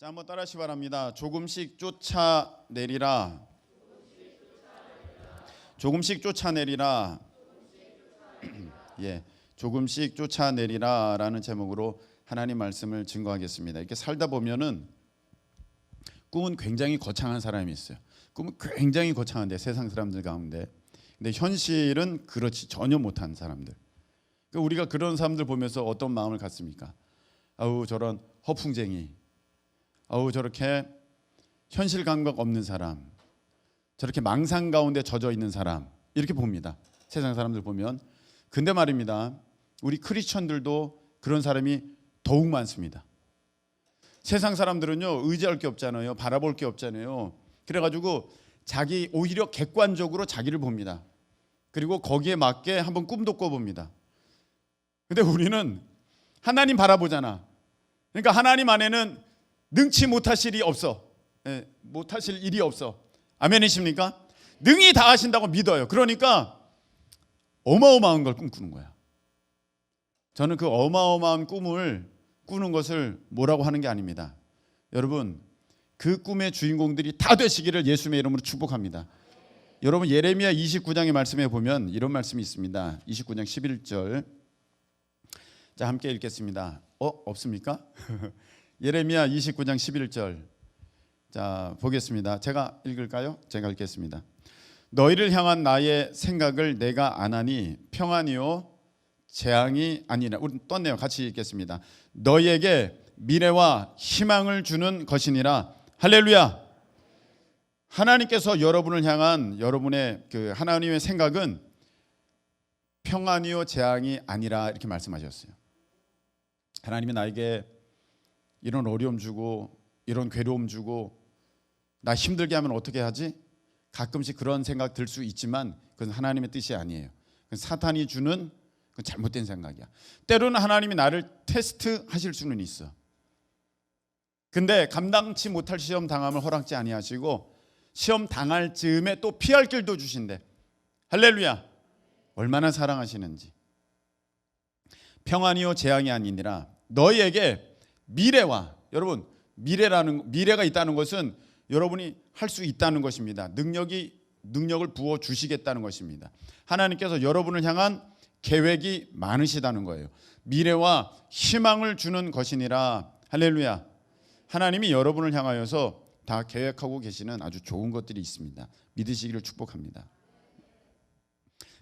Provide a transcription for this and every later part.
자, 한번 따라하시 바랍니다. 조금씩 쫓아내리라. 조금씩 쫓아내리라. 예, 조금씩 쫓아내리라라는 제목으로 하나님 말씀을 증거하겠습니다. 이렇게 살다 보면은 꿈은 굉장히 거창한 사람이 있어요. 꿈은 굉장히 거창한데 세상 사람들 가운데, 근데 현실은 그렇지 전혀 못한 사람들. 우리가 그런 사람들 보면서 어떤 마음을 갖습니까? 아우 저런 허풍쟁이, 아우 저렇게 현실 감각 없는 사람, 저렇게 망상 가운데 젖어 있는 사람, 이렇게 봅니다. 세상 사람들 보면. 근데 말입니다, 우리 크리스천들도 그런 사람이 더욱 많습니다. 세상 사람들은요, 의지할 게 없잖아요. 바라볼 게 없잖아요. 그래가지고 자기 오히려 객관적으로 자기를 봅니다. 그리고 거기에 맞게 한번 꿈도 꿔봅니다. 근데 우리는 하나님 바라보잖아. 그러니까 하나님 안에는 능치 못하실 일이 없어. 못하실 일이 없어. 아멘이십니까? 능히 다 하신다고 믿어요. 그러니까 어마어마한 걸 꿈꾸는 거야. 저는 그 어마어마한 꿈을 꾸는 것을 뭐라고 하는 게 아닙니다. 여러분, 그 꿈의 주인공들이 다 되시기를 예수님의 이름으로 축복합니다. 여러분, 예레미야 29장의 말씀에 보면 이런 말씀이 있습니다. 29장 11절. 자, 함께 읽겠습니다. 없습니까? 예레미야 29장 11절. 자, 보겠습니다. 제가 읽을까요? 제가 읽겠습니다. 너희를 향한 나의 생각을 내가 아나니 평안이요 재앙이 아니라. 우리 떴네요. 같이 읽겠습니다. 너희에게 미래와 희망을 주는 것이니라. 할렐루야. 하나님께서 여러분을 향한 여러분의 그 하나님의 생각은 평안이요 재앙이 아니라 이렇게 말씀하셨어요. 하나님이 나에게 이런 어려움 주고 이런 괴로움 주고 나 힘들게 하면 어떻게 하지? 가끔씩 그런 생각 들 수 있지만 그건 하나님의 뜻이 아니에요. 그건 사탄이 주는 그건 잘못된 생각이야. 때로는 하나님이 나를 테스트 하실 수는 있어. 근데 감당치 못할 시험 당함을 허락지 아니하시고 시험 당할 즈음에 또 피할 길도 주신대. 할렐루야. 얼마나 사랑하시는지. 평안이요 재앙이 아니니라. 너희에게 미래와, 여러분 미래가 있다는 것은 여러분이 할 수 있다는 것입니다. 능력을 부어 주시겠다는 것입니다. 하나님께서 여러분을 향한 계획이 많으시다는 거예요. 미래와 희망을 주는 것이니라. 할렐루야. 하나님이 여러분을 향하여서 다 계획하고 계시는 아주 좋은 것들이 있습니다. 믿으시기를 축복합니다.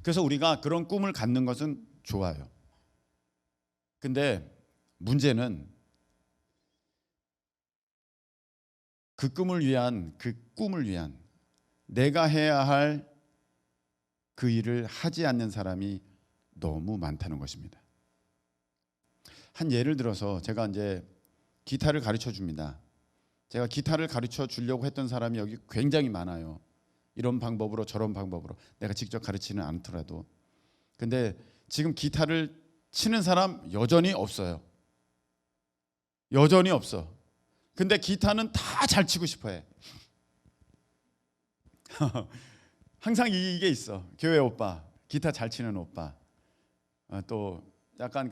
그래서 우리가 그런 꿈을 갖는 것은 좋아요. 근데 문제는 그 꿈을 위한 내가 해야 할 그 일을 하지 않는 사람이 너무 많다는 것입니다. 한 예를 들어서 제가 이제 기타를 가르쳐 줍니다. 제가 기타를 가르쳐 주려고 했던 사람이 여기 굉장히 많아요. 이런 방법으로 저런 방법으로, 내가 직접 가르치는 않더라도. 근데 지금 기타를 치는 사람 여전히 없어요. 여전히 없어. 근데 기타는 다 잘 치고 싶어 해. 항상 이게 있어. 교회 오빠, 기타 잘 치는 오빠. 또 약간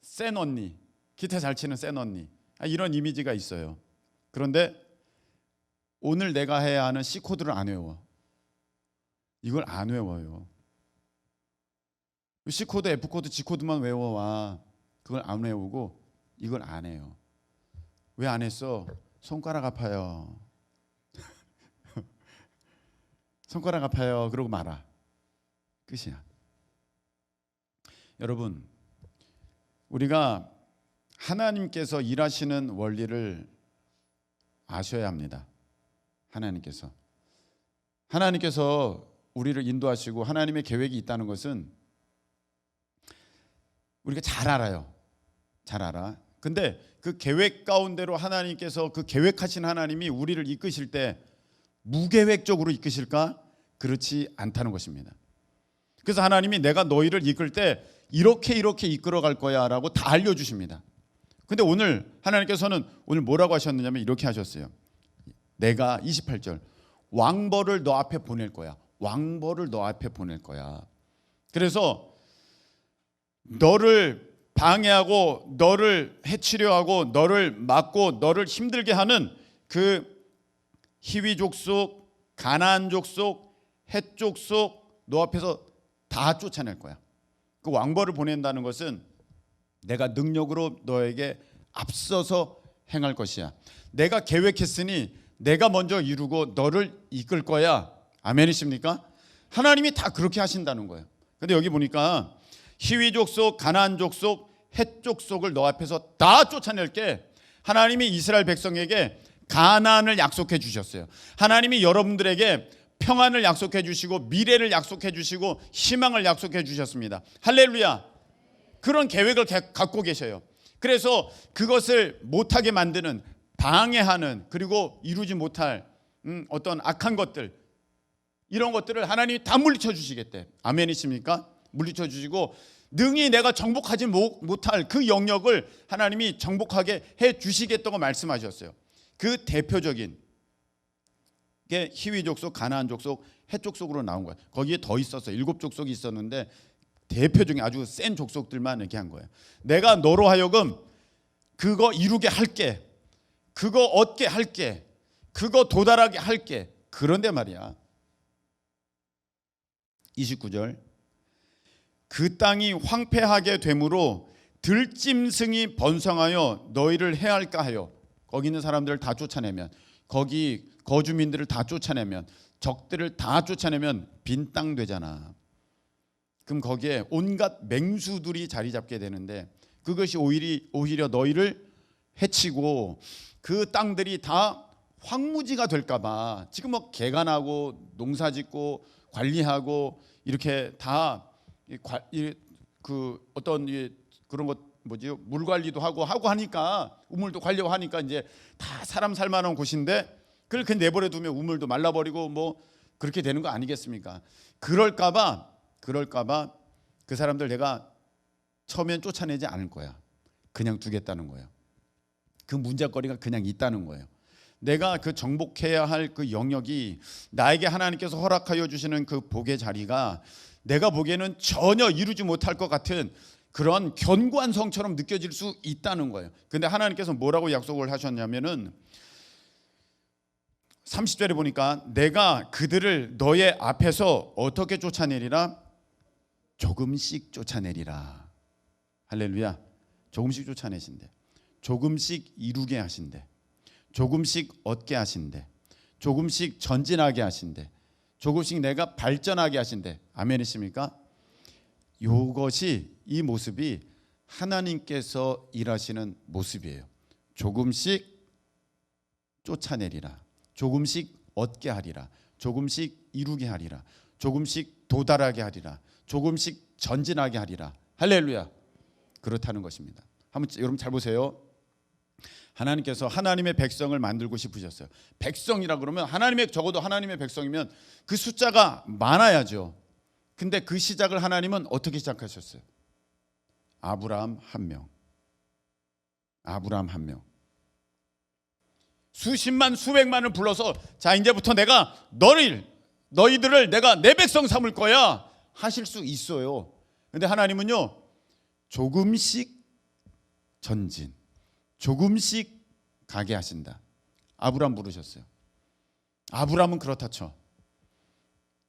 센 언니, 기타 잘 치는 센 언니. 이런 이미지가 있어요. 그런데 오늘 내가 해야 하는 C 코드를 안 외워. 이걸 안 외워요. C 코드, F 코드, G 코드만 외워와. 그걸 안 외우고 이걸 안 해요. 왜 안 했어? 손가락 아파요. 손가락 아파요. 그러고 말아. 끝이야. 여러분, 우리가 하나님께서 일하시는 원리를 아셔야 합니다. 하나님께서 우리를 인도하시고 하나님의 계획이 있다는 것은 우리가 잘 알아요. 잘 알아. 근데 그 계획 가운데로 하나님께서, 그 계획하신 하나님이 우리를 이끄실 때 무계획적으로 이끄실까? 그렇지 않다는 것입니다. 그래서 하나님이 내가 너희를 이끌 때 이렇게 이끌어갈 거야 라고 다 알려주십니다. 근데 오늘 하나님께서는 오늘 뭐라고 하셨느냐면 이렇게 하셨어요. 내가 28절 왕벌을 너 앞에 보낼 거야. 왕벌을 너 앞에 보낼 거야. 그래서 너를 방해하고 너를 해치려 하고 너를 막고 너를 힘들게 하는 그 히위 족속, 가나안 족속, 헷 족속 너 앞에서 다 쫓아낼 거야. 그 왕벌을 보낸다는 것은 내가 능력으로 너에게 앞서서 행할 것이야. 내가 계획했으니 내가 먼저 이루고 너를 이끌 거야. 아멘이십니까? 하나님이 다 그렇게 하신다는 거예요. 근데 여기 보니까 히위 족속, 가나안 족속, 헷 족속을 너 앞에서 다 쫓아낼게. 하나님이 이스라엘 백성에게 가나안을 약속해 주셨어요. 하나님이 여러분들에게 평안을 약속해 주시고 미래를 약속해 주시고 희망을 약속해 주셨습니다. 할렐루야. 그런 계획을 갖고 계셔요. 그래서 그것을 못하게 만드는, 방해하는, 그리고 이루지 못할 어떤 악한 것들, 이런 것들을 하나님이 다 물리쳐 주시겠대. 아멘이십니까? 물리쳐 주시고 능히 내가 정복하지 못할 그 영역을 하나님이 정복하게 해 주시겠다고 말씀하셨어요. 그 대표적인 게 히위 족속, 가나안 족속, 헷 족속으로 나온 거예요. 거기에 더 있었어요. 7족속이 있었는데 대표적인 아주 센 족속들만 이렇게 한 거예요. 내가 너로 하여금 그거 이루게 할게, 그거 얻게 할게, 그거 도달하게 할게. 그런데 말이야, 29절, 그 땅이 황폐하게 되므로 들짐승이 번성하여 너희를 해할까 하여. 거기 있는 사람들을 다 쫓아내면, 거기 거주민들을 다 쫓아내면, 적들을 다 쫓아내면 빈 땅 되잖아. 그럼 거기에 온갖 맹수들이 자리 잡게 되는데 그것이 오히려 너희를 해치고 그 땅들이 다 황무지가 될까봐 지금 뭐 개간하고 농사짓고 관리하고 이렇게 다 그 어떤 그런 것 뭐지, 물 관리도 하고 하니까, 우물도 관리하니까 이제 다 사람 살만한 곳인데 그렇게 내버려 두면 우물도 말라버리고 뭐 그렇게 되는 거 아니겠습니까? 그럴까봐 그 사람들 내가 처음엔 쫓아내지 않을 거야. 그냥 두겠다는 거예요. 그 문제거리가 그냥 있다는 거예요. 내가 그 정복해야 할 그 영역이, 나에게 하나님께서 허락하여 주시는 그 복의 자리가 내가 보기에는 전혀 이루지 못할 것 같은 그런 견고한 성처럼 느껴질 수 있다는 거예요. 근데 하나님께서 뭐라고 약속을 하셨냐면은 30절에 보니까 내가 그들을 너의 앞에서 어떻게 쫓아내리라? 조금씩 쫓아내리라. 할렐루야. 조금씩 쫓아내신대. 조금씩 이루게 하신대. 조금씩 얻게 하신대. 조금씩 전진하게 하신대. 조금씩 내가 발전하게 하신대. 아멘이십니까? 이것이, 이 모습이 하나님께서 일하시는 모습이에요. 조금씩 쫓아내리라. 조금씩 얻게 하리라. 조금씩 이루게 하리라. 조금씩 도달하게 하리라. 조금씩 전진하게 하리라. 할렐루야. 그렇다는 것입니다. 한번 여러분 잘 보세요. 하나님께서 하나님의 백성을 만들고 싶으셨어요. 백성이라 그러면 적어도 하나님의 백성이면 그 숫자가 많아야죠. 근데 그 시작을 하나님은 어떻게 시작하셨어요? 아브라함 한 명. 아브라함 한 명. 수십만 수백만을 불러서 자, 이제부터 내가 너희들을 내가 내 백성 삼을 거야 하실 수 있어요. 근데 하나님은요, 조금씩 전진, 조금씩 가게 하신다. 아브라함 부르셨어요. 아브라함은 그렇다 쳐.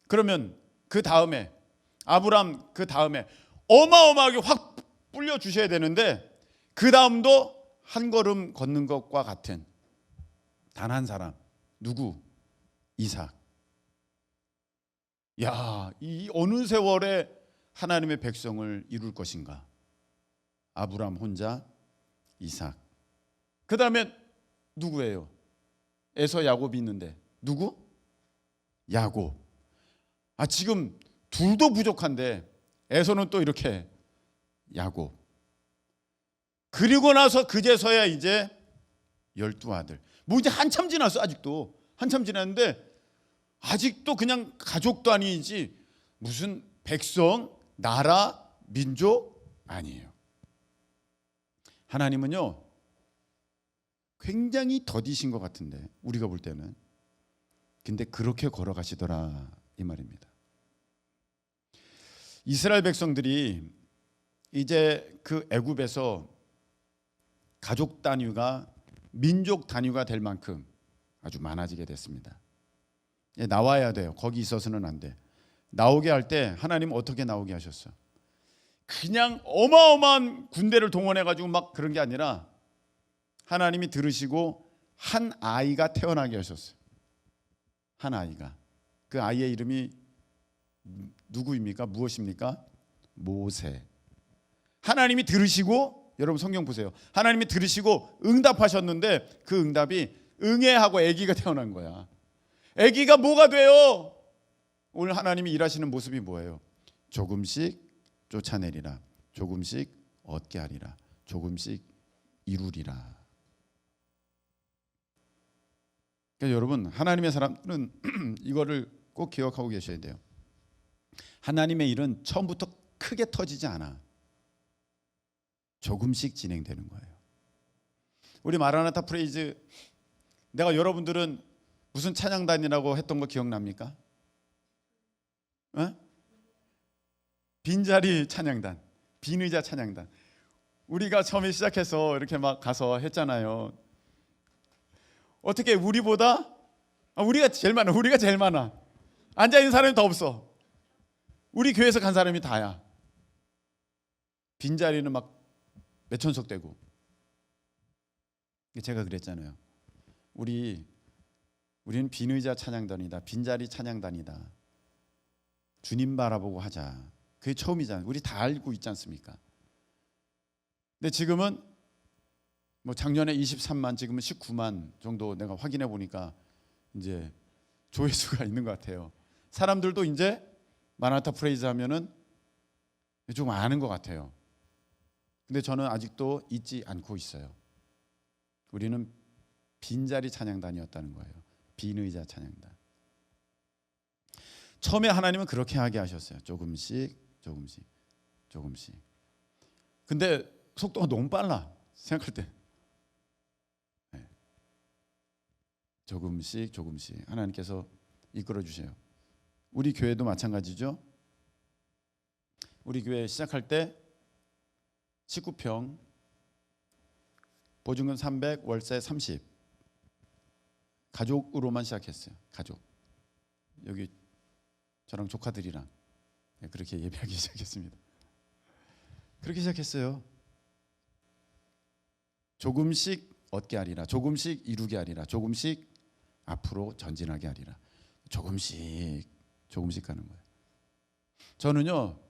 그러면 아브라함 그 다음에 어마어마하게 확 불려 주셔야 되는데 그 다음도 한 걸음 걷는 것과 같은 단 한 사람. 누구? 이삭. 야, 이 어느 세월에 하나님의 백성을 이룰 것인가? 아브라함 혼자, 이삭. 그 다음에 누구예요? 에서 야곱이 있는데 누구? 야곱. 지금 둘도 부족한데 에서는 또 이렇게 야곱. 그리고 나서 그제서야 이제 12아들. 뭐 이제 한참 지났어. 아직도 한참 지났는데 아직도 그냥 가족도 아니지 무슨 백성, 나라, 민족 아니에요. 하나님은요 굉장히 더디신 것 같은데 우리가 볼 때는, 근데 그렇게 걸어가시더라 이 말입니다. 이스라엘 백성들이 이제 그 애굽에서 가족 단위가 민족 단위가 될 만큼 아주 많아지게 됐습니다. 나와야 돼요. 거기 있어서는 안 돼. 나오게 할 때 하나님은 어떻게 나오게 하셨어요? 그냥 어마어마한 군대를 동원해 가지고 막 그런 게 아니라 하나님이 들으시고 한 아이가 태어나게 하셨어요. 한 아이가. 그 아이의 이름이 누구입니까? 무엇입니까? 모세. 하나님이 들으시고, 여러분 성경 보세요. 하나님이 들으시고 응답하셨는데 그 응답이 응애하고 아기가 태어난 거야. 아기가 뭐가 돼요? 오늘 하나님이 일하시는 모습이 뭐예요? 조금씩 쫓아내리라. 조금씩 얻게 하리라. 조금씩 이루리라. 그러니까 여러분, 하나님의 사람들은 이거를 꼭 기억하고 계셔야 돼요. 하나님의 일은 처음부터 크게 터지지 않아. 조금씩 진행되는 거예요. 우리 마라나타 프레이즈, 내가 여러분들은 무슨 찬양단이라고 했던 거 기억납니까? 빈자리 찬양단, 빈의자 찬양단. 우리가 처음에 시작해서 이렇게 막 가서 했잖아요. 어떻게 우리보다 우리가 제일 많아. 우리가 제일 많아. 앉아 있는 사람이 더 없어. 우리 교회에서 간 사람이 다야. 빈자리는 막 몇천석 되고. 제가 그랬잖아요. 우리는 빈의자 찬양단이다. 빈자리 찬양단이다. 주님 바라보고 하자. 그게 처음이잖아요. 우리 다 알고 있지 않습니까? 근데 지금은 뭐 작년에 23만, 지금은 19만 정도 내가 확인해 보니까 이제 조회수가 있는 것 같아요. 사람들도 이제 마라나타 프레이즈 하면은 좀 아는 것 같아요. 근데 저는 아직도 잊지 않고 있어요. 우리는 빈자리 찬양단이었다는 거예요. 빈의자 찬양단. 처음에 하나님은 그렇게 하게 하셨어요. 조금씩 조금씩 조금씩. 근데 속도가 너무 빨라. 생각할 때. 네. 조금씩 조금씩 하나님께서 이끌어 주세요. 우리 교회도 마찬가지죠. 우리 교회 시작할 때 19평, 보증금 300, 월세 30. 가족으로만 시작했어요. 가족. 여기 저랑 조카들이랑 그렇게 예배하기 시작했습니다. 그렇게 시작했어요. 조금씩 얻게 하리라. 조금씩 이루게 하리라. 조금씩 앞으로 전진하게 하리라. 조금씩 조금씩 가는 거예요. 저는요,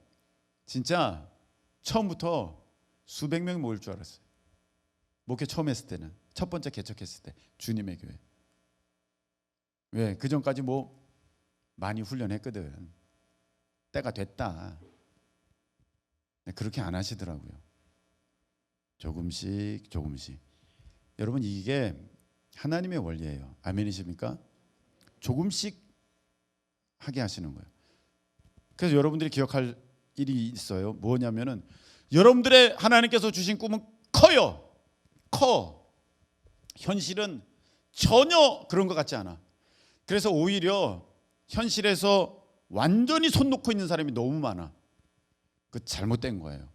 진짜 처음부터 수백 명이 모일 줄 알았어요. 목회 처음 했을 때는, 첫 번째 개척했을 때 주님의 교회. 왜? 그 전까지 뭐 많이 훈련했거든. 때가 됐다. 그렇게 안 하시더라고요. 조금씩 조금씩. 여러분, 이게 하나님의 원리예요. 아멘이십니까? 조금씩 하게 하시는 거예요. 그래서 여러분들이 기억할 일이 있어요. 뭐냐면은 여러분들의 하나님께서 주신 꿈은 커요. 커. 현실은 전혀 그런 것 같지 않아. 그래서 오히려 현실에서 완전히 손 놓고 있는 사람이 너무 많아. 그 잘못된 거예요.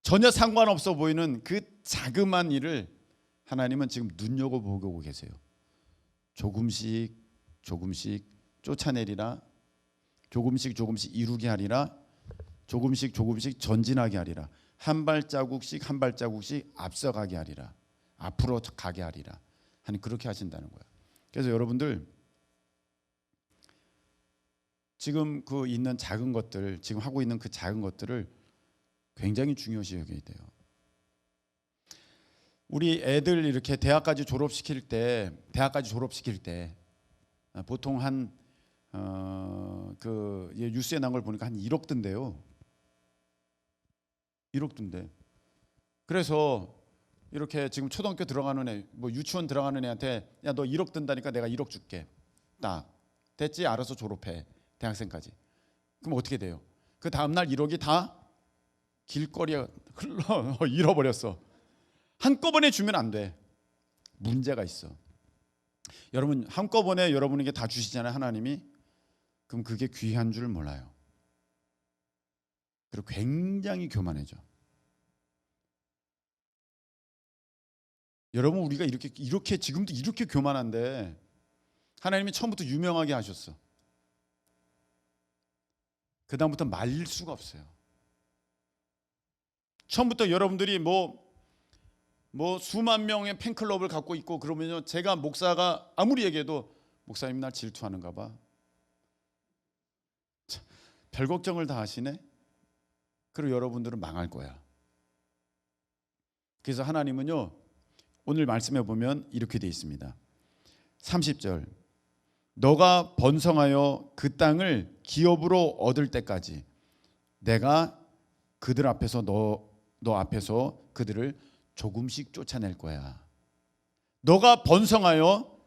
전혀 상관없어 보이는 그 자그마한 일을 하나님은 지금 눈여겨보고 계세요. 조금씩 조금씩 쫓아내리라. 조금씩 조금씩 이루게 하리라. 조금씩 조금씩 전진하게 하리라. 한 발자국씩 한 발자국씩 앞서가게 하리라. 앞으로 가게 하리라. 하나님 그렇게 하신다는 거예요. 그래서 여러분들 지금 그 있는 작은 것들, 지금 하고 있는 그 작은 것들을 굉장히 중요시 여겨야 돼요. 우리 애들 이렇게 대학까지 졸업시킬 때 보통 한 그 뉴스에 나온 걸 보니까 한 1억 든대요. 1억 든대. 그래서 이렇게 지금 초등학교 들어가는 애, 뭐 유치원 들어가는 애한테 야, 너 1억 든다니까 내가 1억 줄게. 딱 됐지? 알아서 졸업해. 대학생까지. 그럼 어떻게 돼요? 그 다음날 1억이 다 길거리에 흘러 잃어버렸어. 한꺼번에 주면 안 돼. 문제가 있어. 여러분, 한꺼번에 여러분에게 다 주시잖아요, 하나님이. 그럼 그게 귀한 줄 몰라요. 그리고 굉장히 교만해져. 여러분, 우리가 이렇게 지금도 이렇게 교만한데 하나님이 처음부터 유명하게 하셨어. 그 다음부터 말릴 수가 없어요. 처음부터 여러분들이 뭐 수만 명의 팬클럽을 갖고 있고 그러면요, 제가 목사가 아무리 얘기해도 목사님 날 질투하는가 봐. 별 걱정을 다 하시네. 그리고 여러분들은 망할 거야. 그래서 하나님은요, 오늘 말씀해 보면 이렇게 돼 있습니다. 30절, 너가 번성하여 그 땅을 기업으로 얻을 때까지 내가 그들 앞에서 너 앞에서 그들을 조금씩 쫓아낼 거야. 너가 번성하여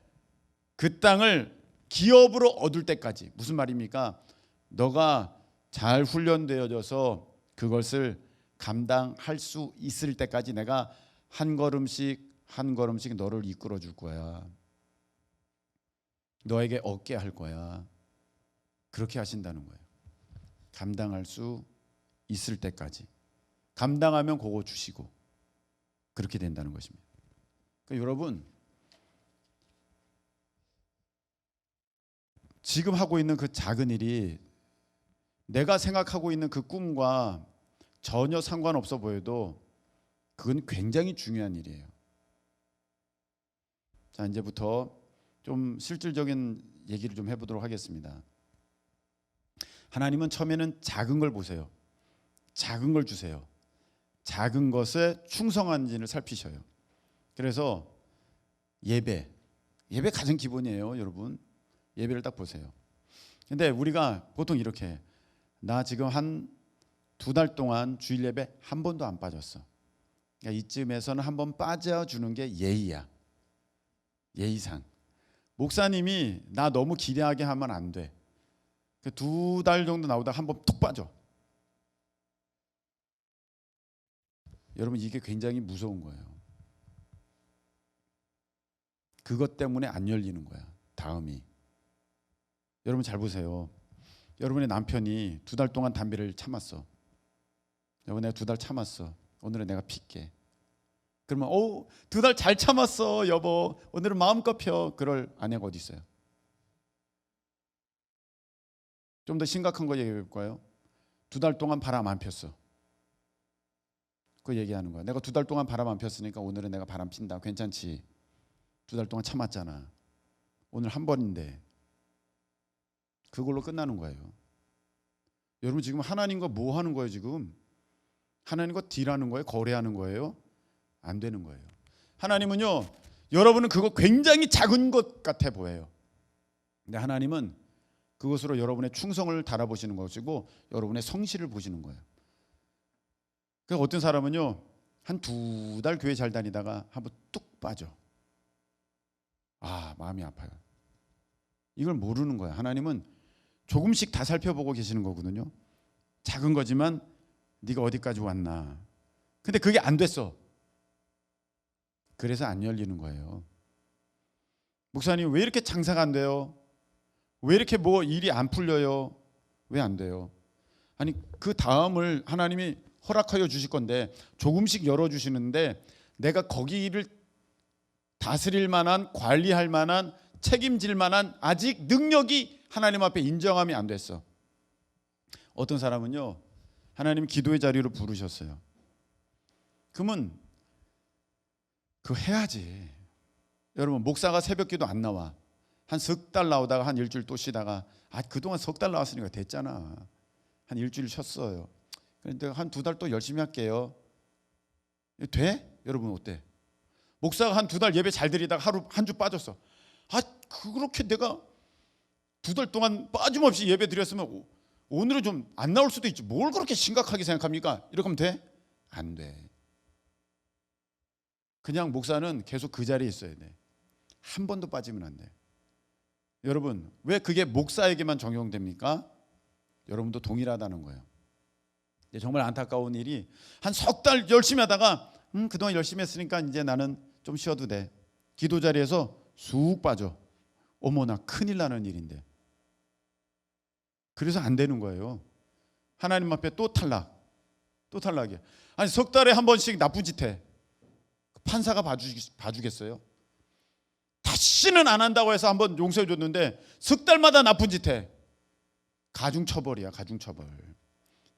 그 땅을 기업으로 얻을 때까지. 무슨 말입니까? 너가 잘 훈련되어져서 그것을 감당할 수 있을 때까지 내가 한 걸음씩 한 걸음씩 너를 이끌어 줄 거야. 너에게 얻게 할 거야. 그렇게 하신다는 거예요. 감당할 수 있을 때까지. 감당하면 그거 주시고 그렇게 된다는 것입니다. 그러니까 여러분, 지금 하고 있는 그 작은 일이 내가 생각하고 있는 그 꿈과 전혀 상관없어 보여도 그건 굉장히 중요한 일이에요. 자, 이제부터 좀 실질적인 얘기를 좀 해보도록 하겠습니다. 하나님은 처음에는 작은 걸 보세요. 작은 걸 주세요. 작은 것에 충성한지를 살피셔요. 그래서 예배 가장 기본이에요, 여러분. 예배를 딱 보세요. 근데 우리가 보통 이렇게, 나 지금 한 2달 동안 주일 예배 한 번도 안 빠졌어. 그러니까 이쯤에서는 한 번 빠져주는 게 예의야. 예의상. 목사님이 나 너무 기대하게 하면 안 돼. 2달 정도 나오다가 한 번 툭 빠져. 여러분, 이게 굉장히 무서운 거예요. 그것 때문에 안 열리는 거야, 다음이. 여러분 잘 보세요. 여러분의 남편이 2달 동안 담배를 참았어. 여보, 내가 2달 참았어. 오늘은 내가 필게. 그러면 2달 잘 참았어, 여보. 오늘은 마음껏 펴. 그럴 아내가 어디 있어요? 좀 더 심각한 거 얘기해 볼까요? 2달 동안 바람 안 폈어. 그거 얘기하는 거야. 내가 2달 동안 바람 안 폈으니까 오늘은 내가 바람 핀다. 괜찮지? 2달 동안 참았잖아. 오늘 한 번인데. 그걸로 끝나는 거예요. 여러분, 지금 하나님과 뭐 하는 거예요, 지금? 하나님과 딜하는 거예요? 거래하는 거예요? 안 되는 거예요. 하나님은요, 여러분은 그거 굉장히 작은 것 같아 보여요. 근데 하나님은 그것으로 여러분의 충성을 달아보시는 것이고 여러분의 성실을 보시는 거예요. 그래서 어떤 사람은요, 한 2달 교회 잘 다니다가 한번 뚝 빠져. 마음이 아파요. 이걸 모르는 거야. 하나님은 조금씩 다 살펴보고 계시는 거거든요. 작은 거지만 네가 어디까지 왔나. 근데 그게 안 됐어. 그래서 안 열리는 거예요. 목사님, 왜 이렇게 장사가 안 돼요? 왜 이렇게 뭐 일이 안 풀려요? 왜 안 돼요? 아니, 그 다음을 하나님이 허락하여 주실 건데 조금씩 열어주시는데 내가 거기를 다스릴 만한, 관리할 만한, 책임질 만한 아직 능력이 하나님 앞에 인정함이 안 됐어. 어떤 사람은요, 하나님이 기도의 자리로 부르셨어요. 그러면 그거 해야지. 여러분, 목사가 새벽기도 안 나와. 한 석 달 나오다가 한 일주일 또 쉬다가 그동안 석 달 나왔으니까 됐잖아. 한 일주일 쉬었어요. 그런데 한 2달 또 열심히 할게요. 돼? 여러분 어때? 목사가 한 2달 예배 잘 드리다가 하루 한 주 빠졌어. 그렇게 내가 2달 동안 빠짐없이 예배 드렸으면 오늘은 좀 안 나올 수도 있지. 뭘 그렇게 심각하게 생각합니까? 이렇게 하면 돼? 안 돼. 그냥 목사는 계속 그 자리에 있어야 돼. 한 번도 빠지면 안 돼. 여러분, 왜 그게 목사에게만 적용됩니까? 여러분도 동일하다는 거예요. 정말 안타까운 일이 한 석 달 열심히 하다가 그동안 열심히 했으니까 이제 나는 좀 쉬어도 돼. 기도 자리에서 쑥 빠져. 어머나, 큰일 나는 일인데. 그래서 안 되는 거예요. 하나님 앞에 또 탈락. 또 탈락이야. 아니 석 달에 한 번씩 나쁜 짓 해. 판사가 봐주겠어요? 다시는 안 한다고 해서 한번 용서해 줬는데 석 달마다 나쁜 짓 해. 가중처벌이야, 가중처벌.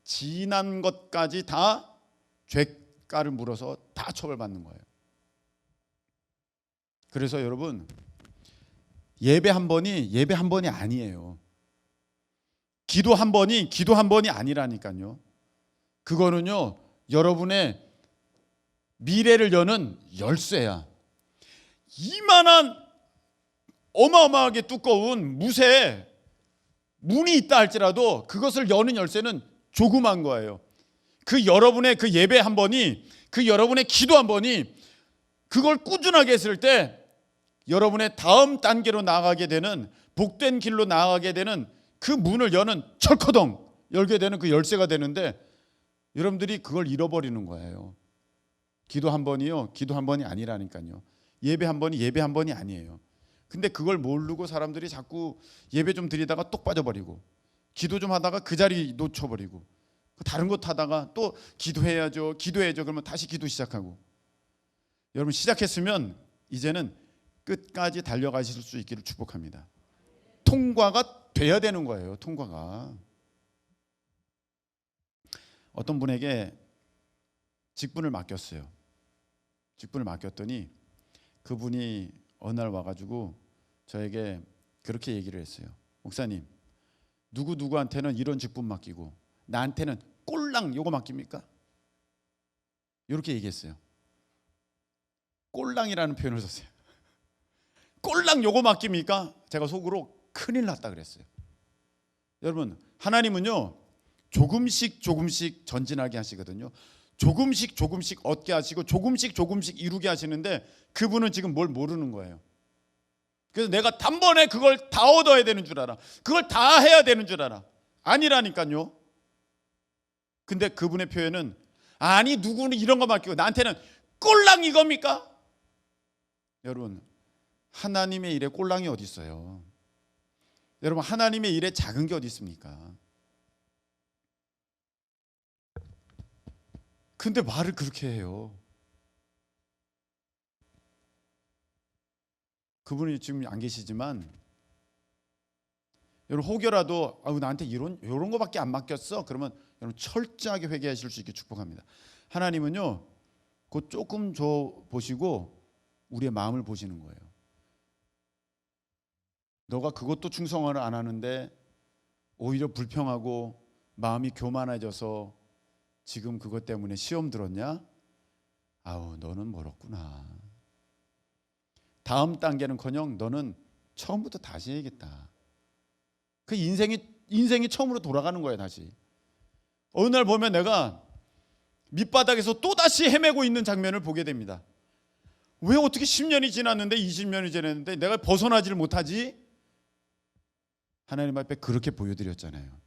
지난 것까지 다 죄가를 물어서 다 처벌받는 거예요. 그래서 여러분, 예배 한 번이 아니에요. 기도 한 번이 아니라니까요. 그거는요, 여러분의 미래를 여는 열쇠야. 이만한 어마어마하게 두꺼운 무쇠 문이 있다 할지라도 그것을 여는 열쇠는 조그만 거예요. 그 여러분의 그 예배 한 번이, 그 여러분의 기도 한 번이 그걸 꾸준하게 했을 때 여러분의 다음 단계로 나아가게 되는, 복된 길로 나아가게 되는 그 문을 여는, 철커덩 열게 되는 그 열쇠가 되는데, 여러분들이 그걸 잃어버리는 거예요. 기도 한 번이요, 기도 한 번이 아니라니까요. 예배 한 번이 아니에요. 근데 그걸 모르고 사람들이 자꾸 예배 좀 드리다가 똑 빠져버리고, 기도 좀 하다가 그 자리 놓쳐버리고, 다른 것 하다가 또 기도해야죠 그러면 다시 기도 시작하고. 여러분, 시작했으면 이제는 끝까지 달려가실 수 있기를 축복합니다. 통과가 돼야 되는 거예요. 통과가. 어떤 분에게 직분을 맡겼어요. 직분을 맡겼더니 그분이 어느 날 와가지고 저에게 그렇게 얘기를 했어요. 목사님, 누구한테는 이런 직분 맡기고 나한테는 꼴랑 요거 맡깁니까? 이렇게 얘기했어요. 꼴랑이라는 표현을 썼어요. 꼴랑 요거 맡깁니까? 제가 속으로 큰일 났다 그랬어요. 여러분, 하나님은요 조금씩 전진하게 하시거든요. 조금씩 얻게 하시고 조금씩 이루게 하시는데, 그분은 지금 뭘 모르는 거예요. 그래서 내가 단번에 그걸 다 얻어야 되는 줄 알아. 그걸 다 해야 되는 줄 알아. 아니라니까요. 근데 그분의 표현은, 아니 누구는 이런 거 맡기고 나한테는 꼴랑 이겁니까? 여러분, 하나님의 일에 꼴랑이 어디 있어요? 여러분, 하나님의 일에 작은 게 어디 있습니까? 근데 말을 그렇게 해요. 그분이 지금 안 계시지만, 여러분 혹여라도 나한테 이런 거밖에 안 맡겼어, 그러면 여러분 철저하게 회개하실 수 있게 축복합니다. 하나님은요 그 조금 줘 보시고 우리의 마음을 보시는 거예요. 너가 그것도 충성을 안 하는데 오히려 불평하고 마음이 교만해져서 지금 그것 때문에 시험 들었냐? 아우, 너는 멀었구나. 다음 단계는커녕 너는 처음부터 다시 해야겠다. 그 인생이 처음으로 돌아가는 거예요. 다시. 어느 날 보면 내가 밑바닥에서 또다시 헤매고 있는 장면을 보게 됩니다. 왜 어떻게 10년이 지났는데 20년이 지났는데 내가 벗어나지를 못하지? 하나님 앞에 그렇게 보여드렸잖아요.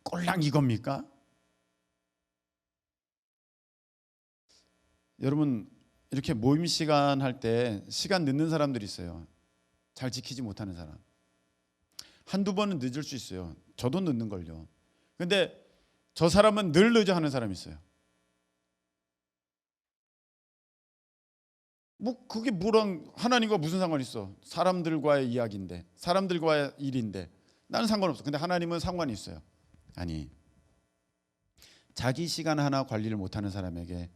꼴랑 이겁니까? 여러분, 이렇게 모임 시간 할 때 시간 늦는 사람들이 있어요. 잘 지키지 못하는 사람. 한두 번은 늦을 수 있어요. 저도 늦는걸요. 근데 저 사람은 늘 늦어 하는 사람이 있어요. 뭐 그게 뭐랑 하나님과 무슨 상관이 있어? 사람들과의 이야기인데, 사람들과의 일인데 나는 상관없어. 근데 하나님은 상관이 있어요. 아니, 자기 시간 하나 관리를 못하는 사람에게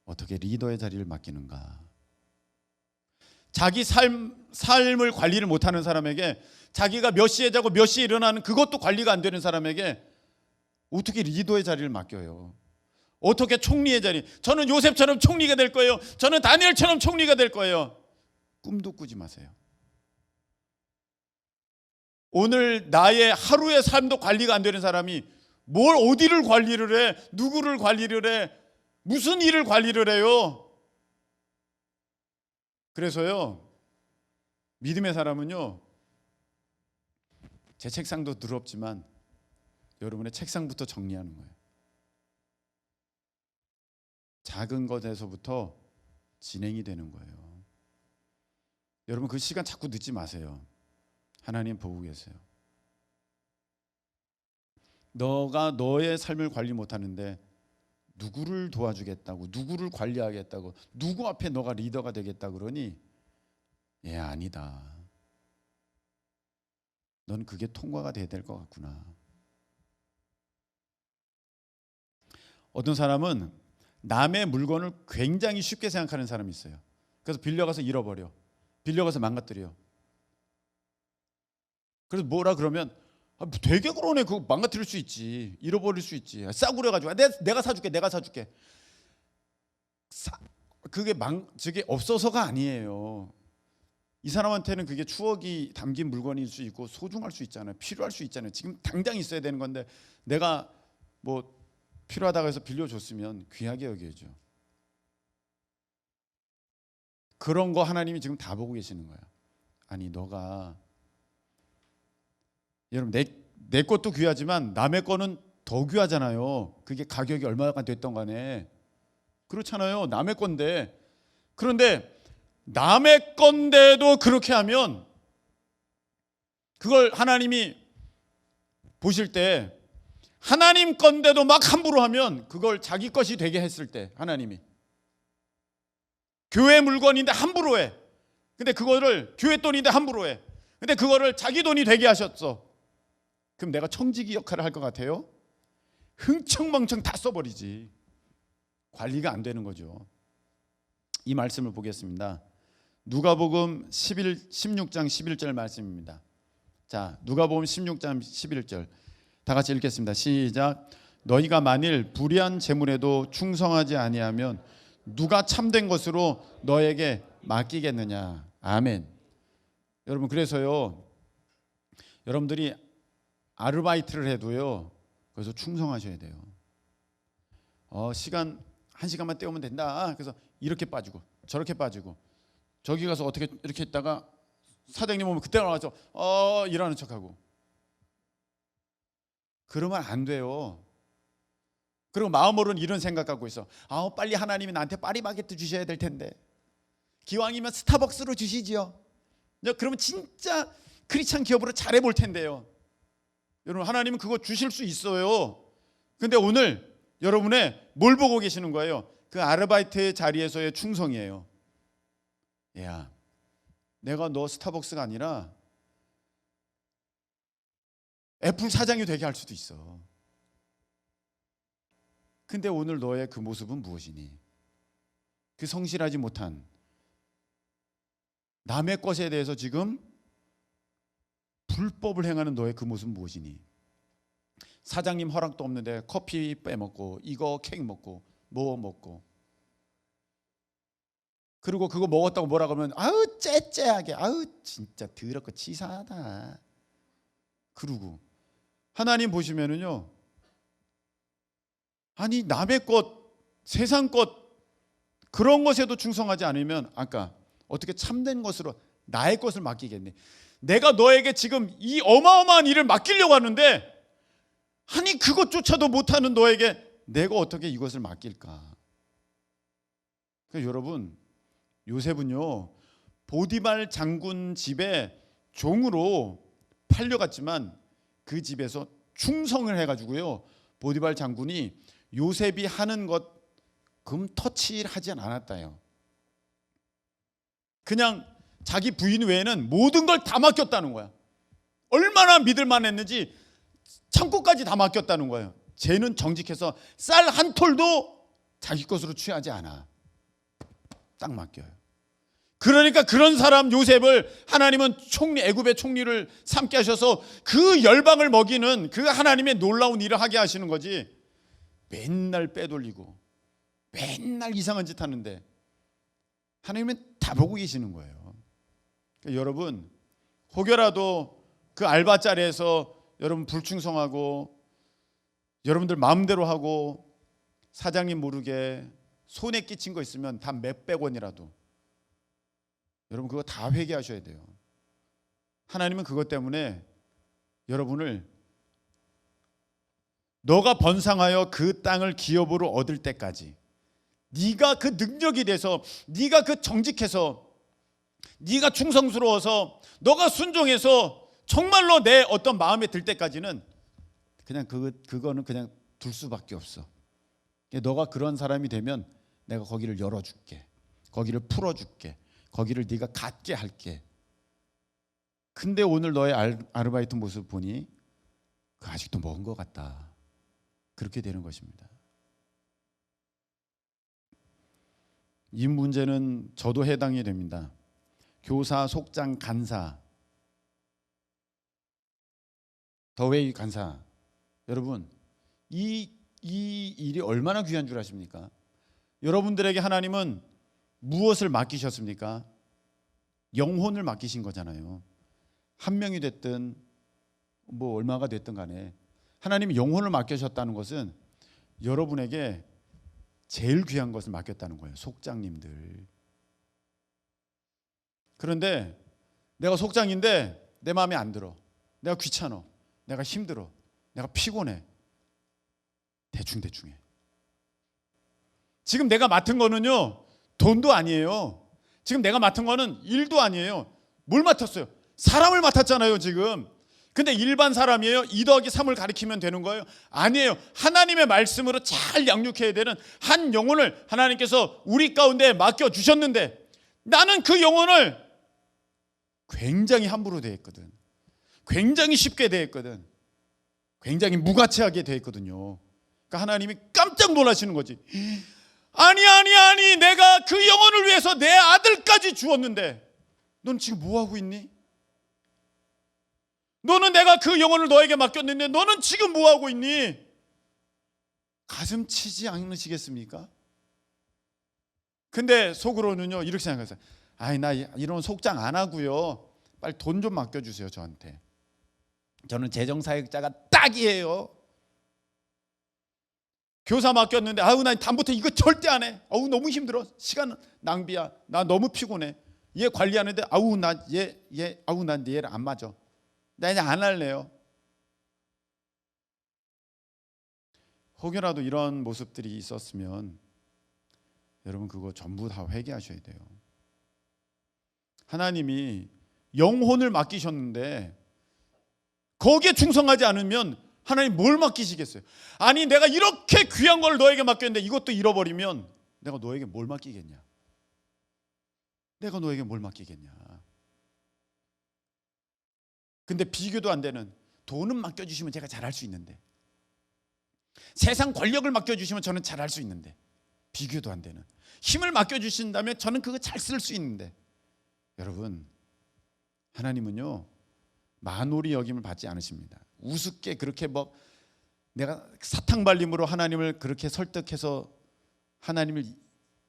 어떻게 리더의 자리를 맡기는가? 자기 삶을 관리를 못하는 사람에게, 자기가 몇 시에 자고 몇 시에 일어나는 그것도 관리가 안 되는 사람에게 어떻게 리더의 자리를 맡겨요? 어떻게 총리의 자리? 저는 요셉처럼 총리가 될 거예요. 저는 다니엘처럼 총리가 될 거예요. 꿈도 꾸지 마세요. 오늘 나의 하루의 삶도 관리가 안 되는 사람이 뭘 어디를 관리를 해? 누구를 관리를 해? 무슨 일을 관리를 해요? 그래서요, 믿음의 사람은요, 제 책상도 더럽지만 여러분의 책상부터 정리하는 거예요. 작은 것에서부터 진행이 되는 거예요. 여러분, 그 시간 자꾸 늦지 마세요. 하나님 보고 계세요. 너가 너의 삶을 관리 못하는데 누구를 도와주겠다고, 누구를 관리하겠다고, 누구 앞에 너가 리더가 되겠다 그러니 아니다. 넌 그게 통과가 돼야 될 것 같구나. 어떤 사람은 남의 물건을 굉장히 쉽게 생각하는 사람이 있어요. 그래서 빌려가서 잃어버려. 빌려가서 망가뜨려. 그래서 뭐라 그러면 되게 그러네. 그거 망가뜨릴 수 있지. 잃어버릴 수 있지. 싸구려가지고 내가 사줄게. 내가 사줄게. 그게 없어서가 아니에요. 이 사람한테는 그게 추억이 담긴 물건일 수 있고 소중할 수 있잖아요. 필요할 수 있잖아요. 지금 당장 있어야 되는 건데 내가 뭐 필요하다고 해서 빌려줬으면 귀하게 여겨야죠. 그런 거 하나님이 지금 다 보고 계시는 거야. 아니 너가 여러분 내 것도 귀하지만 남의 거는 더 귀하잖아요. 그게 가격이 얼마가 됐던 간에 그렇잖아요. 남의 건데. 그런데 남의 건데도 그렇게 하면 그걸 하나님이 보실 때 하나님 건데도 막 함부로 하면 그걸 자기 것이 되게 했을 때 하나님이 교회 물건인데 함부로 해. 근데 그거를 교회 돈인데 함부로 해. 근데 그거를 자기 돈이 되게 하셨어. 그럼 내가 청지기 역할을 할 것 같아요? 흥청망청 다 써버리지. 관리가 안 되는 거죠. 이 말씀을 보겠습니다. 누가복음 16장 11절 말씀입니다. 자, 누가복음 16장 11절 다 같이 읽겠습니다. 시작. 너희가 만일 불의한 재물에도 충성하지 아니하면 누가 참된 것으로 너에게 맡기겠느냐. 아멘. 여러분 그래서요. 여러분들이 아르바이트를 해도요. 그래서 충성하셔야 돼요. 시간 1시간만 때우면 된다. 그래서 이렇게 빠지고 저렇게 빠지고 저기 가서 어떻게 이렇게 있다가 사장님 오면 그때 나와서 일하는 척하고 그러면 안 돼요. 그리고 마음으로는 이런 생각 갖고 있어. 빨리 하나님이 나한테 파리바게뜨 주셔야 될 텐데 기왕이면 스타벅스로 주시지요. 그러면 진짜 크리스찬 기업으로 잘해 볼 텐데요. 여러분 하나님은 그거 주실 수 있어요. 근데 오늘 여러분의 뭘 보고 계시는 거예요? 그 아르바이트의 자리에서의 충성이에요. 야, 내가 너 스타벅스가 아니라 애플 사장이 되게 할 수도 있어. 근데 오늘 너의 그 모습은 무엇이니? 그 성실하지 못한 남의 것에 대해서 지금 불법을 행하는 너의 그 모습은 무엇이니? 사장님 허락도 없는데 커피 빼먹고 이거 케이크 먹고 뭐 먹고 그리고 그거 먹었다고 뭐라 그러면 째째하게 진짜 더럽고 치사하다. 그러고 하나님 보시면은요. 아니 남의 것 세상 것 그런 것에도 충성하지 않으면 아까 어떻게 참된 것으로 나의 것을 맡기겠니? 내가 너에게 지금 이 어마어마한 일을 맡기려고 하는데 아니 그것조차도 못하는 너에게 내가 어떻게 이것을 맡길까? 그러니까 여러분 요셉은요 보디발 장군 집에 종으로 팔려갔지만 그 집에서 충성을 해가지고요 보디발 장군이 요셉이 하는 것 금터치하지 않았다요. 그냥 자기 부인 외에는 모든 걸 다 맡겼다는 거야. 얼마나 믿을만 했는지 창고까지 다 맡겼다는 거예요. 쟤는 정직해서 쌀 한 톨도 자기 것으로 취하지 않아. 딱 맡겨요. 그러니까 그런 사람 요셉을 하나님은 애굽의 총리를 삼게 하셔서 그 열방을 먹이는 그 하나님의 놀라운 일을 하게 하시는 거지. 맨날 빼돌리고 맨날 이상한 짓 하는데 하나님은 다 보고 계시는 거예요. 그러니까 여러분 혹여라도 그 알바 자리에서 여러분 불충성하고 여러분들 마음대로 하고 사장님 모르게 손에 끼친 거 있으면 다 몇백 원이라도 여러분 그거 다 회개하셔야 돼요. 하나님은 그것 때문에 여러분을 너가 번성하여 그 땅을 기업으로 얻을 때까지 네가 그 능력이 돼서 네가 그 정직해서 네가 충성스러워서 너가 순종해서 정말로 내 어떤 마음에 들 때까지는 그냥 그거는 그냥 둘 수밖에 없어. 너가 그런 사람이 되면 내가 거기를 열어줄게, 거기를 풀어줄게, 거기를 네가 갖게 할게. 근데 오늘 너의 아르바이트 모습 보니 그 아직도 먼 것 같다. 그렇게 되는 것입니다. 이 문제는 저도 해당이 됩니다. 교사, 속장, 간사, 더웨이 간사. 여러분, 이 일이 얼마나 귀한 줄 아십니까? 여러분들에게 하나님은 무엇을 맡기셨습니까? 영혼을 맡기신 거잖아요. 한 명이 됐든 뭐 얼마가 됐든 간에 하나님이 영혼을 맡기셨다는 것은 여러분에게 제일 귀한 것을 맡겼다는 거예요. 속장님들. 그런데 내가 속장인데 내 마음에 안 들어. 내가 귀찮아. 내가 힘들어. 내가 피곤해. 대충해. 지금 내가 맡은 거는요, 돈도 아니에요. 지금 내가 맡은 거는 일도 아니에요. 뭘 맡았어요? 사람을 맡았잖아요, 지금. 근데 일반 사람이에요? 2 더하기 3을 가리키면 되는 거예요? 아니에요. 하나님의 말씀으로 잘 양육해야 되는 한 영혼을 하나님께서 우리 가운데 맡겨주셨는데 나는 그 영혼을 굉장히 함부로 대했거든. 굉장히 쉽게 대했거든. 굉장히 무가치하게 대했거든요. 그러니까 하나님이 깜짝 놀라시는 거지. 아니, 내가 그 영혼을 위해서 내 아들까지 주었는데 넌 지금 뭐 하고 있니? 너는 내가 그 영혼을 너에게 맡겼는데 너는 지금 뭐 하고 있니? 가슴 치지 않으시겠습니까? 근데 속으로는요 이렇게 생각하세요. 아이, 나 이런 속장 안 하고요. 빨리 돈 좀 맡겨주세요, 저한테. 저는 재정사역자가 딱이에요. 교사 맡겼는데 아우, 나 다음부터 이거 절대 안 해. 아우, 너무 힘들어. 시간 낭비야. 나 너무 피곤해. 얘 관리하는데 아우, 난 얘를 안 맞아. 나 이제 안 할래요. 혹여라도 이런 모습들이 있었으면 여러분 그거 전부 다 회개하셔야 돼요. 하나님이 영혼을 맡기셨는데 거기에 충성하지 않으면 하나님 뭘 맡기시겠어요? 아니, 내가 이렇게 귀한 걸 너에게 맡겼는데 이것도 잃어버리면 내가 너에게 뭘 맡기겠냐? 내가 너에게 뭘 맡기겠냐? 근데 비교도 안 되는 돈은 맡겨주시면 제가 잘할 수 있는데, 세상 권력을 맡겨주시면 저는 잘할 수 있는데, 비교도 안 되는 힘을 맡겨주신다면 저는 그거 잘 쓸 수 있는데, 여러분 하나님은요 만홀히 여김을 받지 않으십니다. 우습게 그렇게 뭐 내가 사탕발림으로 하나님을 그렇게 설득해서 하나님을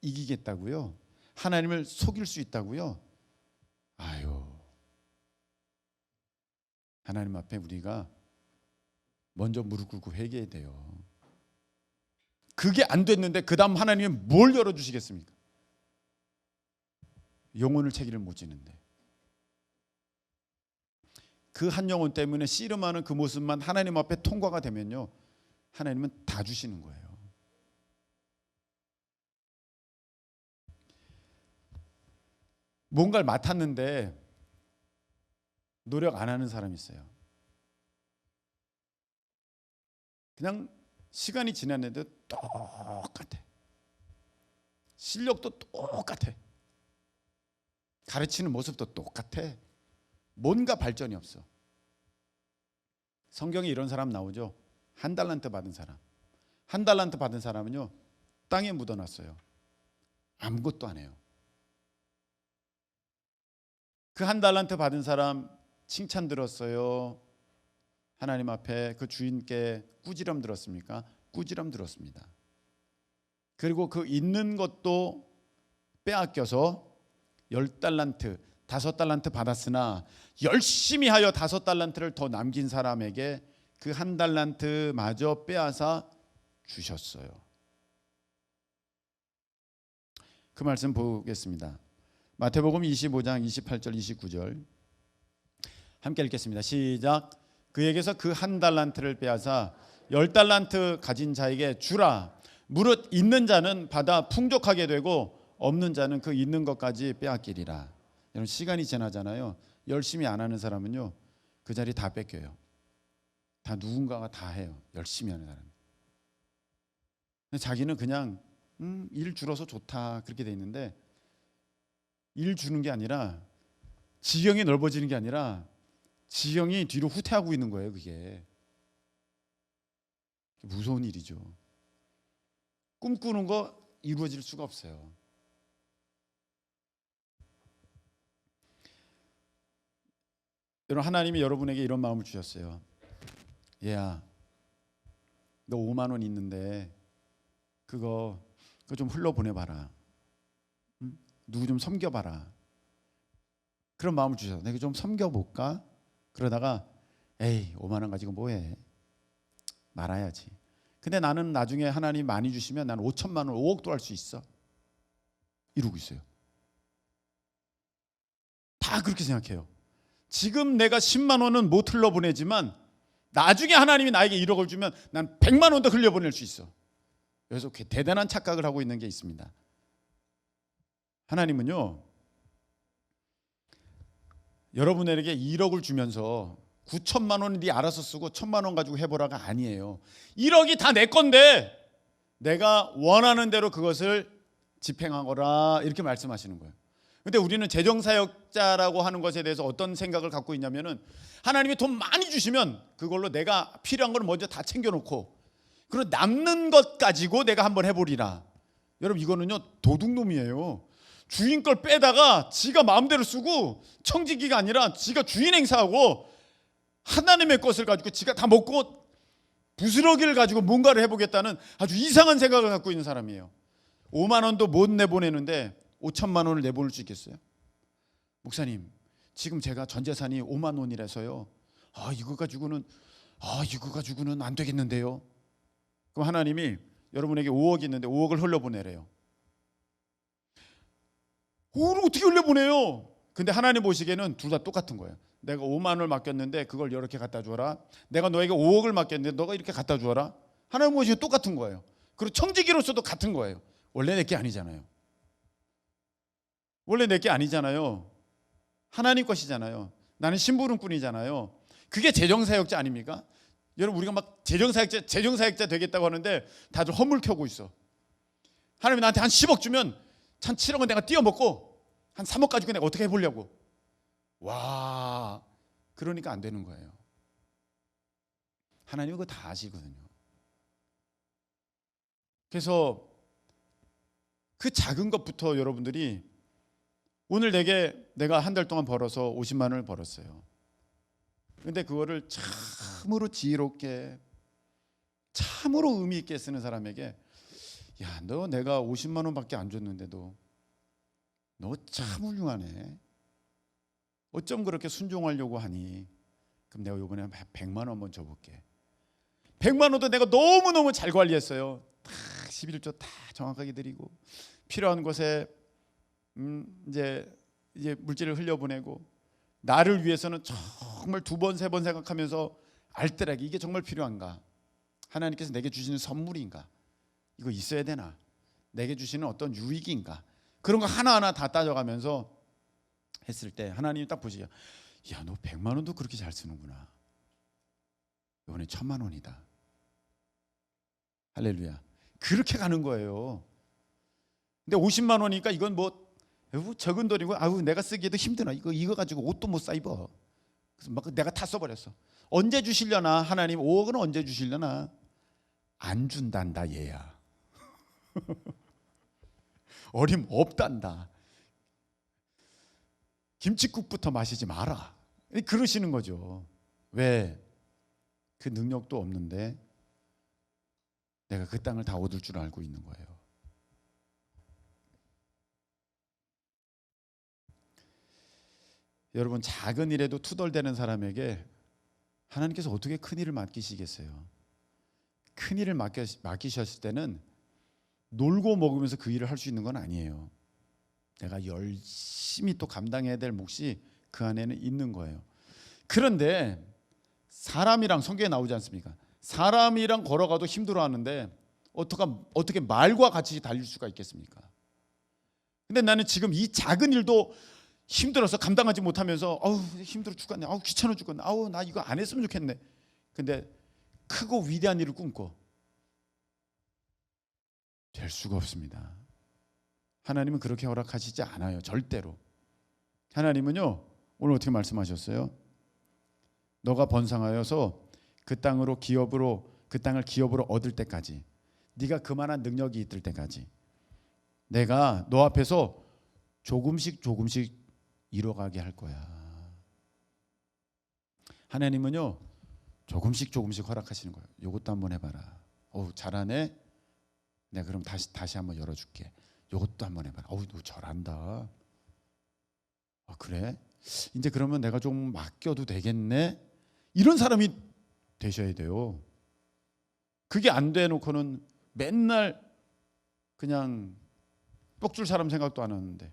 이기겠다고요? 하나님을 속일 수 있다고요? 아유, 하나님 앞에 우리가 먼저 무릎 꿇고 회개해야 돼요. 그게 안 됐는데 그 다음 하나님은 뭘 열어주시겠습니까? 영혼을 책임을 못 지는데 그 한 영혼 때문에 씨름하는 그 모습만 하나님 앞에 통과가 되면요, 하나님은 다 주시는 거예요. 뭔가를 맡았는데 노력 안 하는 사람이 있어요. 그냥 시간이 지났는데 똑같아. 실력도 똑같아. 가르치는 모습도 똑같아. 뭔가 발전이 없어. 성경에 이런 사람 나오죠. 한 달란트 받은 사람. 한 달란트 받은 사람은요 땅에 묻어놨어요. 아무것도 안 해요. 그 한 달란트 받은 사람 칭찬 들었어요? 하나님 앞에 그 주인께 꾸지람 들었습니까? 꾸지람 들었습니다. 그리고 그 있는 것도 빼앗겨서 10달란트 5달란트 받았으나 열심히 하여 5달란트를 더 남긴 사람에게 그 한 달란트마저 빼앗아 주셨어요. 그 말씀 보겠습니다. 마태복음 25장 28절 29절 함께 읽겠습니다. 시작. 그에게서 그 한 달란트를 빼앗아 10달란트 가진 자에게 주라. 무릇 있는 자는 받아 풍족하게 되고 없는 자는 그 있는 것까지 빼앗기리라. 여러분, 시간이 지나잖아요. 열심히 안 하는 사람은요 그 자리 다 뺏겨요. 다 누군가가 다 해요. 열심히 하는 사람이. 근데 자기는 그냥 일 줄어서 좋다 그렇게 돼 있는데, 일 주는 게 아니라 지경이 넓어지는 게 아니라 지경이 뒤로 후퇴하고 있는 거예요. 그게 무서운 일이죠. 꿈꾸는 거 이루어질 수가 없어요. 여러분, 하나님이 여러분에게 이런 마음을 주셨어요. 얘야, 너 5만 원 있는데 그거 좀 흘러보내봐라. 누구 좀 섬겨봐라. 그런 마음을 주셔서 내가 좀 섬겨볼까? 그러다가 에이 5만 원 가지고 뭐해? 말아야지. 근데 나는 나중에 하나님 많이 주시면 난 5천만 원, 5억도 할 수 있어. 이러고 있어요. 다 그렇게 생각해요. 지금 내가 10만 원은 못 흘려보내지만 나중에 하나님이 나에게 1억을 주면 난 100만 원도 흘려보낼 수 있어. 그래서 대단한 착각을 하고 있는 게 있습니다. 하나님은요, 여러분에게 1억을 주면서 9천만 원은 네 알아서 쓰고 1,000만 원 가지고 해보라가 아니에요. 1억이 다 내 건데 내가 원하는 대로 그것을 집행하거라 이렇게 말씀하시는 거예요. 근데 우리는 재정사역자라고 하는 것에 대해서 어떤 생각을 갖고 있냐면은, 하나님이 돈 많이 주시면 그걸로 내가 필요한 걸 먼저 다 챙겨놓고 그리고 남는 것 가지고 내가 한번 해보리라. 여러분, 이거는요 도둑놈이에요. 주인 걸 빼다가 지가 마음대로 쓰고 청지기가 아니라 지가 주인 행사하고 하나님의 것을 가지고 지가 다 먹고 부스러기를 가지고 뭔가를 해보겠다는 아주 이상한 생각을 갖고 있는 사람이에요. 5만 원도 못 내보내는데 5천만 원을 내보낼 수 있겠어요? 목사님, 지금 제가 전 재산이 5만 원이라서요. 이거 가지고는 안 되겠는데요. 그럼 하나님이 여러분에게 5억이 있는데 5억을 흘려보내래요. 5억을 어떻게 흘려보내요? 근데 하나님 보시기에는 둘 다 똑같은 거예요. 내가 5만 원을 맡겼는데 그걸 이렇게 갖다 주어라. 내가 너에게 5억을 맡겼는데 너가 이렇게 갖다 주어라. 하나님 보시기에 똑같은 거예요. 그리고 청지기로서도 같은 거예요. 원래 내게 아니잖아요. 원래 내게 아니잖아요. 하나님 것이잖아요. 나는 심부름꾼이잖아요. 그게 재정사역자 아닙니까? 여러분, 우리가 막 재정사역자 되겠다고 하는데 다들 허물 켜고 있어. 하나님이 나한테 한 10억 주면 한 7억은 내가 띄어먹고 한 3억 가지고 내가 어떻게 해보려고. 와, 그러니까 안 되는 거예요. 하나님은 그거 다 아시거든요. 그래서 그 작은 것부터 여러분들이, 오늘 내가 한 달 동안 벌어서 50만 원을 벌었어요. 근데 그거를 참으로 지혜롭게, 참으로 의미 있게 쓰는 사람에게, 야, 너 내가 50만 원밖에 안 줬는데도 너 참 훌륭하네. 어쩜 그렇게 순종하려고 하니? 그럼 내가 이번에 100만 원 한번 줘볼게. 100만 원도 내가 너무너무 잘 관리했어요. 다 11조 다 정확하게 드리고, 필요한 곳에 이제 물질을 흘려보내고, 나를 위해서는 정말 2번, 3번 생각하면서 알뜰하게 이게 정말 필요한가? 하나님께서 내게 주시는 선물인가? 이거 있어야 되나? 내게 주시는 어떤 유익인가? 그런 거 하나하나 다 따져가면서 했을 때 하나님이 딱 보시죠. 야, 너 100만 원도 그렇게 잘 쓰는구나. 이번에 1,000만 원이다. 할렐루야. 그렇게 가는 거예요. 근데 50만 원이니까 이건 뭐 적은 돈이고, 내가 쓰기에도 힘드나. 이거 가지고 옷도 못 사 입어. 그래서 막 내가 다 써버렸어. 언제 주시려나? 하나님 5억은 언제 주시려나? 안 준단다 얘야. 어림없단다. 김칫국부터 마시지 마라. 그러시는 거죠. 왜? 그 능력도 없는데 내가 그 땅을 다 얻을 줄 알고 있는 거예요. 여러분, 작은 일에도 투덜대는 사람에게 하나님께서 어떻게 큰 일을 맡기시겠어요? 큰 일을 맡기셨을 때는 놀고 먹으면서 그 일을 할 수 있는 건 아니에요. 내가 열심히 또 감당해야 될 몫이 그 안에는 있는 거예요. 그런데 사람이랑, 성경에 나오지 않습니까? 사람이랑 걸어가도 힘들어하는데 어떻게 말과 같이 달릴 수가 있겠습니까? 근데 나는 지금 이 작은 일도 힘들어서 감당하지 못하면서 힘들어 죽겠네. 귀찮아 죽겠네. 나 이거 안 했으면 좋겠네. 근데 크고 위대한 일을 꿈꿔. 될 수가 없습니다. 하나님은 그렇게 허락하시지 않아요. 절대로. 하나님은요, 오늘 어떻게 말씀하셨어요? 너가 번성하여서 그 땅을 기업으로 얻을 때까지, 네가 그만한 능력이 있을 때까지 내가 너 앞에서 조금씩 이뤄가게 할 거야. 하나님은요, 조금씩 허락하시는 거예요. 요것도 한번 해봐라. 잘하네. 내가 그럼 다시 한번 열어줄게. 요것도 한번 해봐라. 너 잘한다. 그래? 이제 그러면 내가 좀 맡겨도 되겠네. 이런 사람이 되셔야 돼요. 그게 안 돼놓고는 맨날 그냥 뻑줄 사람 생각도 안 하는데,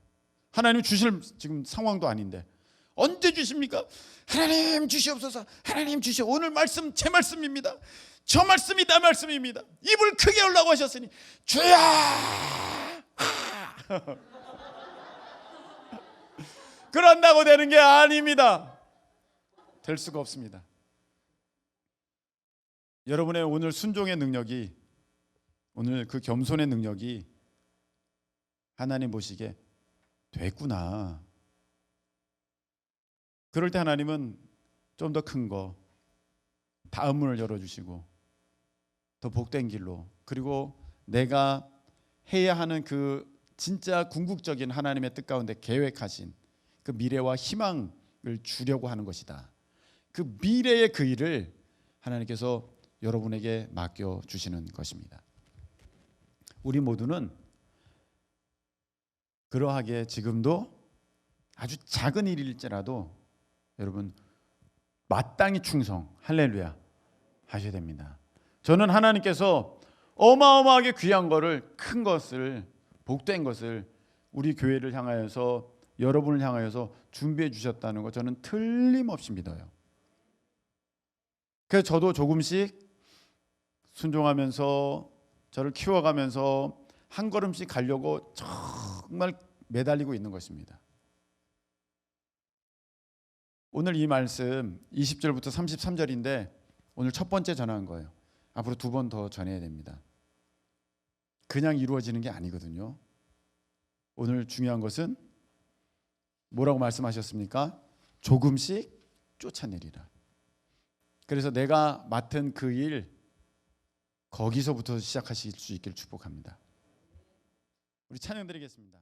하나님 주실 지금 상황도 아닌데 언제 주십니까? 하나님 주시옵소서. 하나님 주시오. 오늘 말씀 제 말씀입니다. 저 말씀이 나 말씀입니다. 입을 크게 열라고 하셨으니 주야. 그런다고 되는 게 아닙니다. 될 수가 없습니다. 여러분의 오늘 순종의 능력이, 오늘 그 겸손의 능력이 하나님 보시기에 됐구나. 그럴 때 하나님은 좀 더 큰 거, 다음 문을 열어주시고 더 복된 길로, 그리고 내가 해야 하는 그 진짜 궁극적인 하나님의 뜻 가운데 계획하신 그 미래와 희망을 주려고 하는 것이다. 그 미래의 그 일을 하나님께서 여러분에게 맡겨주시는 것입니다. 우리 모두는 그러하게 지금도 아주 작은 일일지라도 여러분 마땅히 충성, 할렐루야 하셔야 됩니다. 저는 하나님께서 어마어마하게 귀한 것을, 큰 것을, 복된 것을 우리 교회를 향하여서, 여러분을 향하여서 준비해 주셨다는 거 저는 틀림없이 믿어요. 그래서 저도 조금씩 순종하면서 저를 키워가면서 한 걸음씩 가려고 정말 매달리고 있는 것입니다. 오늘 이 말씀 20절부터 33절인데 오늘 첫 번째 전한 거예요. 앞으로 2번 더 전해야 됩니다. 그냥 이루어지는 게 아니거든요. 오늘 중요한 것은 뭐라고 말씀하셨습니까? 조금씩 쫓아내리라. 그래서 내가 맡은 그 일, 거기서부터 시작하실 수 있기를 축복합니다. 우리 찬양 드리겠습니다.